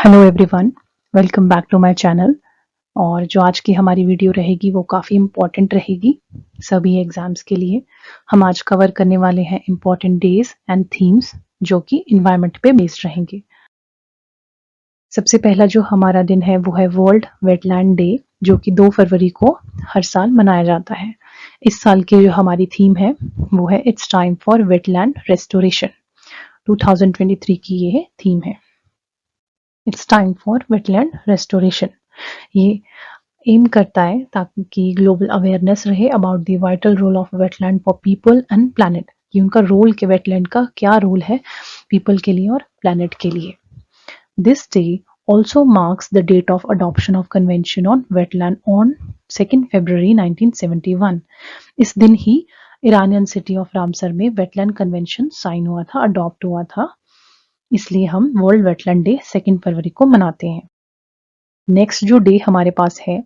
Hello everyone, welcome back to my channel. और जो आज की हमारी वीडियो रहेगी वो काफ़ी इम्पॉर्टेंट रहेगी सभी एग्जाम्स के लिए। हम आज कवर करने वाले हैं इम्पॉर्टेंट डेज एंड थीम्स जो कि इन्वायरमेंट पे बेस्ड रहेंगे। सबसे पहला जो हमारा दिन है वो है वर्ल्ड वेटलैंड डे, जो कि 2 फरवरी को हर साल मनाया जाता है। इस साल की जो हमारी थीम है वो है it's time for wetland restoration. 2023 की ये थीम है, it's time for wetland restoration. ये एम करता है ताकि ग्लोबल अवेयरनेस रहे about the vital role of wetland for people and planet, कि उनका रोल के वेटलैंड का क्या रोल है पीपल के लिए और प्लैनेट के लिए। This day also marks the date of adoption of convention on wetland on 2nd February 1971। इस दिन ही ईरानियन सिटी ऑफ रामसर में वेटलैंड कन्वेंशन साइन हुआ था, अडॉप्ट हुआ था, इसलिए हम वर्ल्ड वेटलैंड डे 2 फरवरी को मनाते हैं। नेक्स्ट जो डे हमारे पास है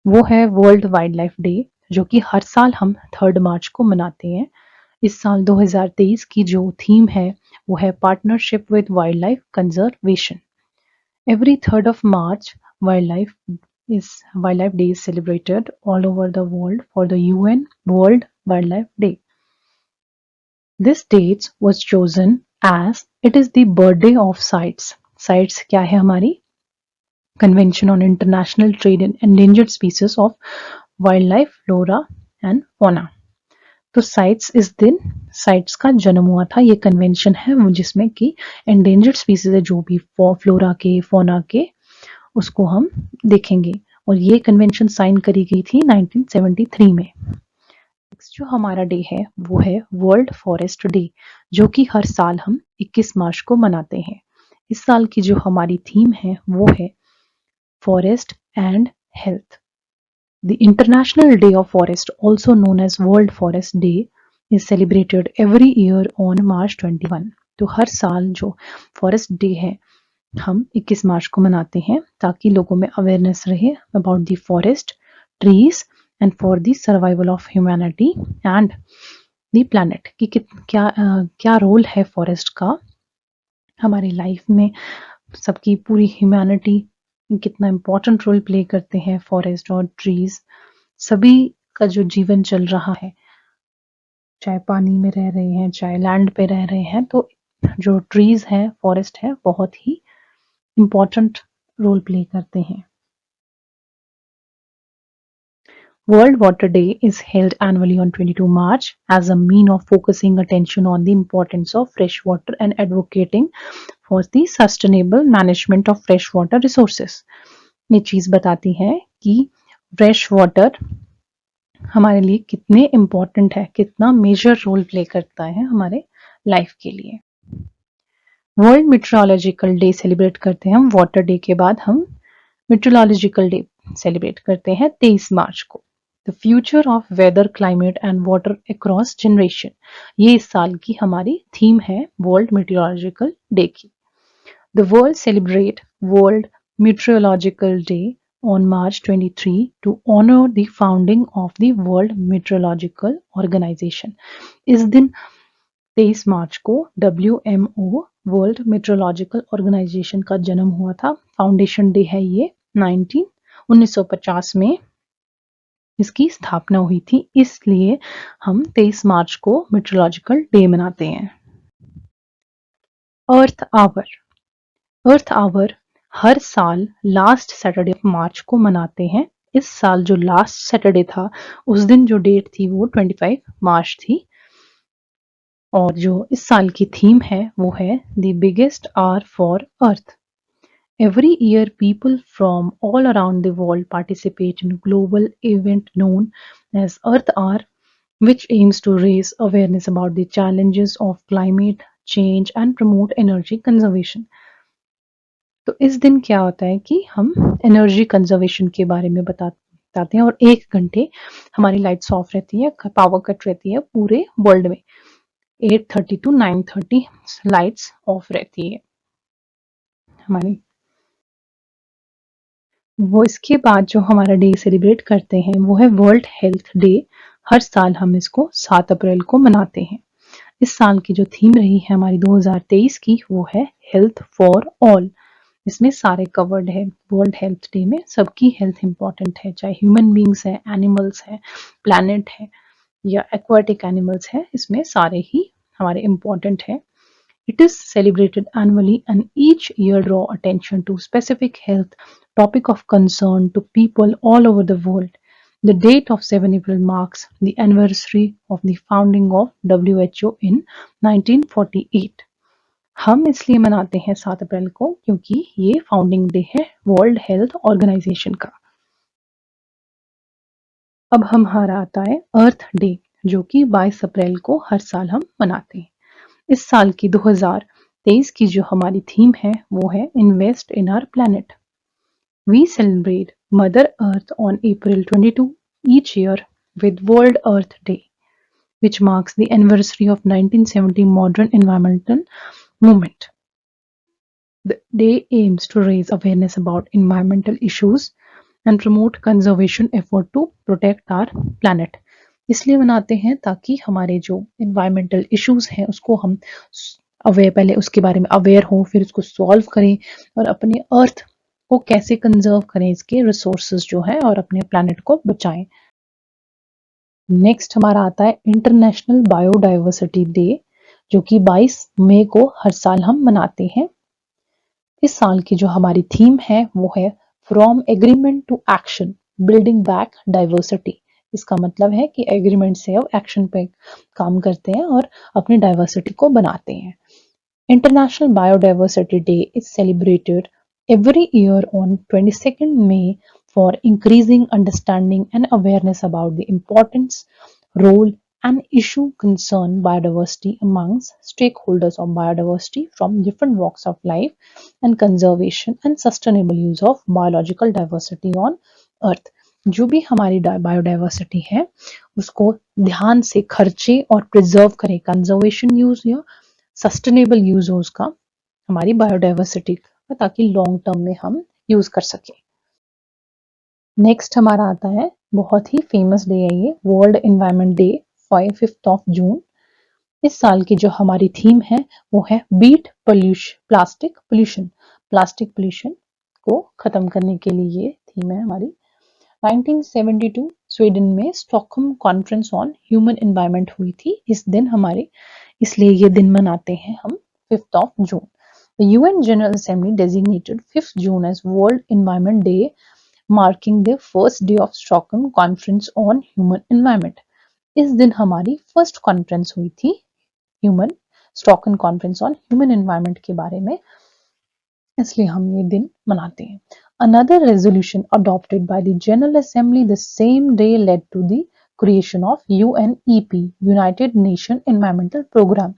वो है वर्ल्ड वाइल्ड लाइफ डे, जो कि हर साल हम 3 मार्च को मनाते हैं। इस साल 2023 की जो थीम है वो है partnership with wild life conservation. Every 3rd of March, wildlife is Wildlife Day is celebrated all over the world for the UN World Wildlife Day. This date was chosen as it is the birthday of CITES. CITES क्या है हमारी? Convention on International Trade in Endangered Species of Wildlife, Flora and Fauna। तो sites इस दिन sites का जन्म हुआ था। ये कन्वेंशन है जिसमें कि एंडेंजर्ड स्पीसीज है, जो भी फ्लोरा के फोना के, उसको हम देखेंगे। और ये कन्वेंशन साइन करी गई थी 1973 में। नेक्स्ट जो हमारा डे है वो है वर्ल्ड फॉरेस्ट डे, जो कि हर साल हम 21 मार्च को मनाते हैं। इस साल की जो हमारी थीम है वो है Forest and Health. The International Day of Forest, also known as World Forest Day, is celebrated every year on March 21। तो हर साल जो फॉरेस्ट डे है हम 21 मार्च को मनाते हैं ताकि लोगों में अवेयरनेस रहे about the forest, trees and for the survival of humanity and the planet, कि क्या रोल है फॉरेस्ट का हमारी लाइफ में, सबकी पूरी ह्यूमैनिटी कितना इम्पोर्टेंट रोल प्ले करते हैं फॉरेस्ट और ट्रीज, सभी का जो जीवन चल रहा है, चाहे पानी में रह रहे हैं चाहे लैंड पे रह रहे हैं, तो जो ट्रीज है, फॉरेस्ट है, बहुत ही इम्पोर्टेंट रोल प्ले करते हैं। World Water Day is held annually on 22 March as a mean of focusing attention on the importance of fresh water and advocating for the sustainable management of fresh water resources। ये चीज बताती है कि fresh water हमारे लिए कितने important है, कितना मेजर रोल प्ले करता है हमारे लाइफ के लिए। वर्ल्ड मीटरोलॉजिकल डे सेलिब्रेट करते हैं हम वाटर डे के बाद, हम मीटरोलॉजिकल डे सेलिब्रेट करते हैं 23 मार्च को। The future of weather, climate and water across generation, ये इस साल की हमारी थीम है वर्ल्ड मीटरोलॉजिकल डे की। The world celebrate world meteorological day on March 23 to honor the founding of the World Meteorological Organization। इस दिन 23 मार्च को WMO वर्ल्ड मेट्रोलॉजिकल ऑर्गेनाइजेशन का जन्म हुआ था। फाउंडेशन डे है ये, 1950 में इसकी स्थापना हुई थी, इसलिए हम 23 मार्च को मेट्रोलॉजिकल डे मनाते हैं। अर्थ आवर, अर्थ आवर हर साल लास्ट सैटरडे ऑफ मार्च को मनाते हैं। इस साल जो लास्ट सैटरडे था उस दिन जो डेट थी वो 25 मार्च थी। और जो इस साल की थीम है वो है the biggest hour for earth. Every year, people from all around the world participate in a global event known as Earth Hour, which aims to raise awareness about the challenges of climate change and promote energy conservation। तो इस दिन क्या होता है कि हम energy conservation के बारे में बताते हैं, और 1 घंटे हमारी लाइट्स ऑफ रहती है, पावर कट रहती है पूरे वर्ल्ड में। 8:30 to 9:30 लाइट्स ऑफ रहती है हमारी। वो इसके बाद जो हमारा डे सेलिब्रेट करते हैं वो है वर्ल्ड हेल्थ डे। हर साल हम इसको 7 अप्रैल को मनाते हैं। इस साल की जो थीम रही है हमारी 2023 की वो है हेल्थ फॉर ऑल। इसमें सारे कवर्ड है। वर्ल्ड हेल्थ डे में सबकी हेल्थ इंपॉर्टेंट है, चाहे ह्यूमन बींग्स है, एनिमल्स है, प्लैनेट है या एक्वाटिक एनिमल्स है, इसमें सारे ही हमारे इम्पोर्टेंट है। It is celebrated annually and each year draw attention to specific health topic of concern to people all over the world. The date of 7 April marks the anniversary of the founding of WHO in 1948. हम इसलिए मनाते हैं 7 अप्रैल को क्योंकि ये founding day है world health organisation का। अब हमारा आता है अर्थ डे, जो कि 22 अप्रैल को हर साल हम मनाते हैं। इस साल की 2023 की जो हमारी थीम है वो है invest in our planet. We celebrate Mother Earth on April 22 each year with World Earth Day, which marks the anniversary of 1970 modern environmental movement. The day aims to raise awareness about environmental issues and promote conservation effort to protect our planet. इसलिए मनाते हैं ताकि हमारे जो environmental issues हैं उसको हम aware, पहले उसके बारे में अवेयर हो, फिर उसको सॉल्व करें और अपने अर्थ को कैसे कंजर्व करें, इसके रिसोर्सेज जो है, और अपने प्लैनेट को बचाएं। नेक्स्ट हमारा आता है इंटरनेशनल बायोडाइवर्सिटी डे, जो कि 22 मई को हर साल हम मनाते हैं। इस साल की जो हमारी थीम है वो है from agreement to action building back diversity. इसका मतलब है कि एग्रीमेंट से अब एक्शन पे काम करते हैं और अपनी डाइवर्सिटी को बनाते हैं। International Biodiversity Day is celebrated every year on 22nd May for increasing understanding and awareness about the importance, role, and issue concern biodiversity amongst stakeholders of biodiversity from different walks of life and conservation and sustainable use of biological diversity on earth। जो भी हमारी biodiversity है उसको ध्यान से खर्चे और preserve करें, कंजर्वेशन यूज या सस्टेनेबल यूज हो उसका हमारी बायोडाइवर्सिटी का, ताकि लॉन्ग टर्म में हम यूज कर सके। नेक्स्ट हमारा आता है बहुत ही फेमस डे है ये, वर्ल्ड एनवायरनमेंट डे 5 जून। इस साल की जो हमारी थीम है वो है beat plastic pollution. Plastic pollution को खत्म करने के लिए ये थीम है हमारी। 1972 स्वीडन में Stockholm conference on human environment हुई थी इस दिन हमारे, इसलिए ये दिन मनाते हैं हम 5 जून। The UN General Assembly designated 5th June as World Environment Day, marking the first day of Stockholm Conference on Human Environment. इस दिन हमारी फर्स्ट कॉन्फ्रेंस हुई थी human Stockholm conference on human environment के बारे में, इसलिए हम ये दिन मनाते हैं। Another resolution adopted by the General Assembly the same day led to the creation of UNEP, United Nations Environmental Program।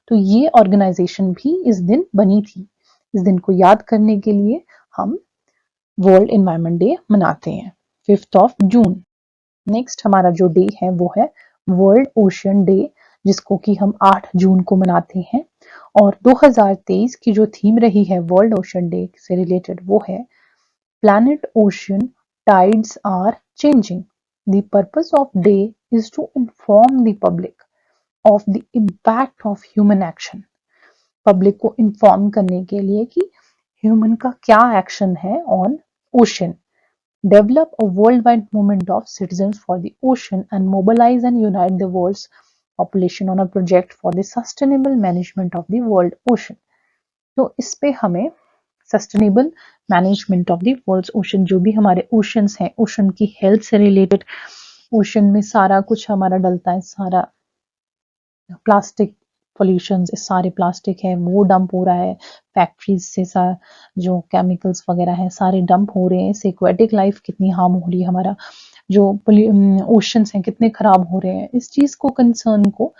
तो ये ऑर्गेनाइजेशन भी इस दिन बनी थी। इस दिन को याद करने के लिए हम वर्ल्ड एनवायरनमेंट डे मनाते हैं 5 जून। नेक्स्ट हमारा जो डे है वो है वर्ल्ड ओशन डे, जिसको कि हम 8 जून को मनाते हैं। और 2023 की जो थीम रही है वर्ल्ड ओशन डे से रिलेटेड वो है Planet Ocean Tides Are Changing. The purpose of day is to inform the public of the impact of human action. Public को इन्फॉर्म करने के लिए कि ह्यूमन का क्या एक्शन है on ocean. Develop a worldwide movement of citizens for the ocean and mobilize and unite the world's population on a project for the sustainable management of the world ocean। तो इस पे हमें sustainable management of the world's ocean, जो भी हमारे oceans हैं, ocean की health से रिलेटेड, ओशन में सारा कुछ हमारा डलता है, सारा प्लास्टिक पोल्यूशन, सारे प्लास्टिक है वो डंप हो रहा है फैक्ट्रीज से, जो केमिकल्स वगैरह है सारे डंप हो रहे हैं, इससे एक्वेटिक लाइफ कितनी हार्म हो रही है, हमारा जो ओशंस हैं कितने खराब हो रहे हैं। इस चीज को, कंसर्न को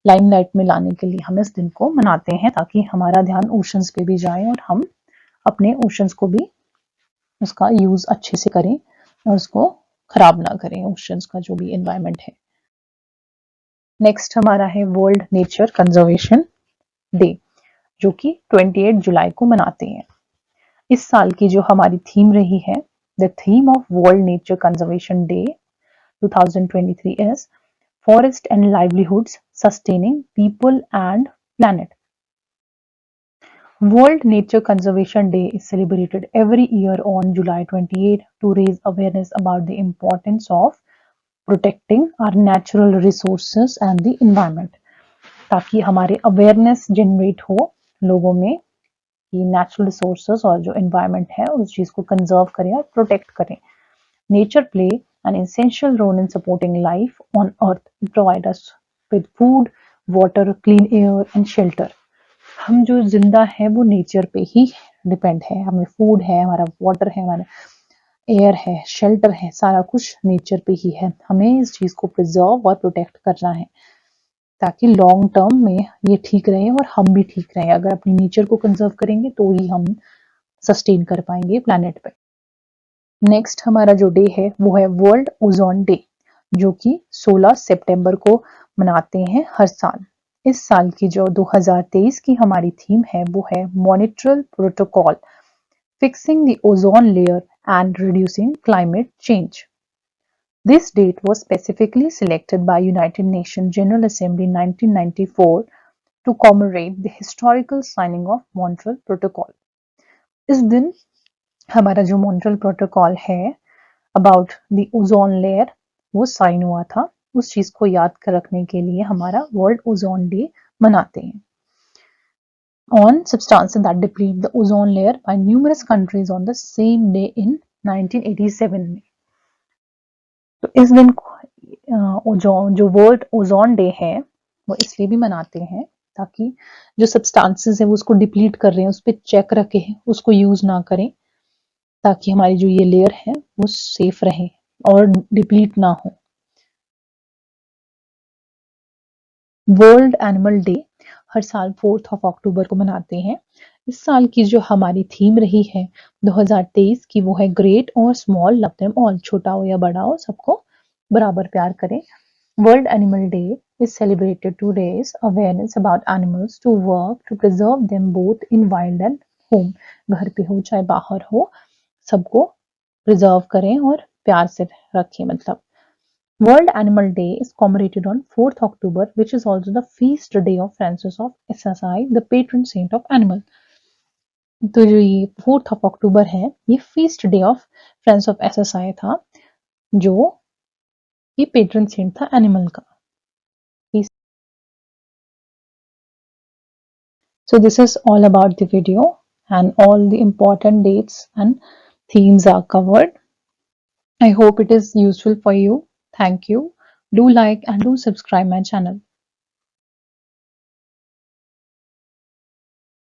लाइमलाइट में लाने के लिए हम इस दिन को मनाते हैं, ताकि हमारा ध्यान ओशंस पे भी जाए और हम अपने ओशंस को भी उसका यूज अच्छे से करें और उसको खराब ना करें, ओशंस का जो भी एनवायरनमेंट है। नेक्स्ट हमारा है वर्ल्ड नेचर कंजर्वेशन डे, जो कि 28 जुलाई को मनाते हैं। इस साल की जो हमारी थीम रही है, the theme of world nature conservation day 2023 is forest and livelihoods sustaining people and planet. World Nature Conservation Day is celebrated every year on July 28 to raise awareness about the importance of protecting our natural resources and the environment, ताकि हमारे awareness generate हो लोगों में कि natural resources और जो environment है उस चीज को कंजर्व करें और प्रोटेक्ट करें. Nature play an essential role in supporting life on earth, provide us with food, water, clean air and shelter. हम जो जिंदा है वो नेचर पे ही डिपेंड है. हमें फूड है, हमारा वाटर है, हमारा एयर है, शेल्टर है, सारा कुछ नेचर पे ही है. हमें इस चीज को प्रिजर्व और प्रोटेक्ट करना है ताकि लॉन्ग टर्म में ये ठीक रहे और हम भी ठीक रहे. अगर अपनी नेचर को कंजर्व करेंगे तो ही हम सस्टेन कर पाएंगे प्लैनेट पे. नेक्स्ट हमारा जो डे है वो है वर्ल्ड ओजोन डे, जो कि 16 सितंबर को मनाते हैं हर साल. इस साल की जो 2023 की हमारी थीम है वो है Montreal protocol, fixing the ozone layer and reducing climate change. This date was specifically selected by United Nations General Assembly in 1994 to commemorate the historical signing of Montreal Protocol. इस दिन हमारा जो मॉन्ट्रियल प्रोटोकॉल है about the ozone layer वो sign हुआ था. उस चीज को याद कर रखने के लिए हमारा वर्ल्ड ओजोन डे मनाते हैं. On substances that deplete the ozone layer by numerous countries on the same day in 1987 में. तो इस दिन ओजोन जो वर्ल्ड ओजोन डे है वो इसलिए भी मनाते हैं ताकि जो सब्सटेंसेस है वो उसको डिप्लीट कर रहे हैं उस पर चेक रखें, उसको यूज ना करें ताकि हमारी जो ये लेयर है वो सेफ रहे और डिप्लीट ना हो. वर्ल्ड एनिमल डे हर साल 4 अक्टूबर को मनाते हैं. इस साल की जो हमारी थीम रही है 2023 की वो है ग्रेट और स्मॉल लव देम ऑल, छोटा हो या बड़ा हो सबको बराबर प्यार करें. World animal day is celebrated to raise awareness about animals, to work to preserve them both in wild and home. घर पे हो चाहे बाहर हो सबको प्रिजर्व करें और प्यार से रखें. मतलब World Animal Day is commemorated on 4th October, which is also the feast day of Francis of Assisi, the patron saint of animal. तो जो ये 4th of October है ये feast day of Francis of Assisi था, जो ये patron saint था animal का. So this is all about the video and all the important dates and themes are covered. I hope it is useful for you. Thank you. Do like and do subscribe my channel.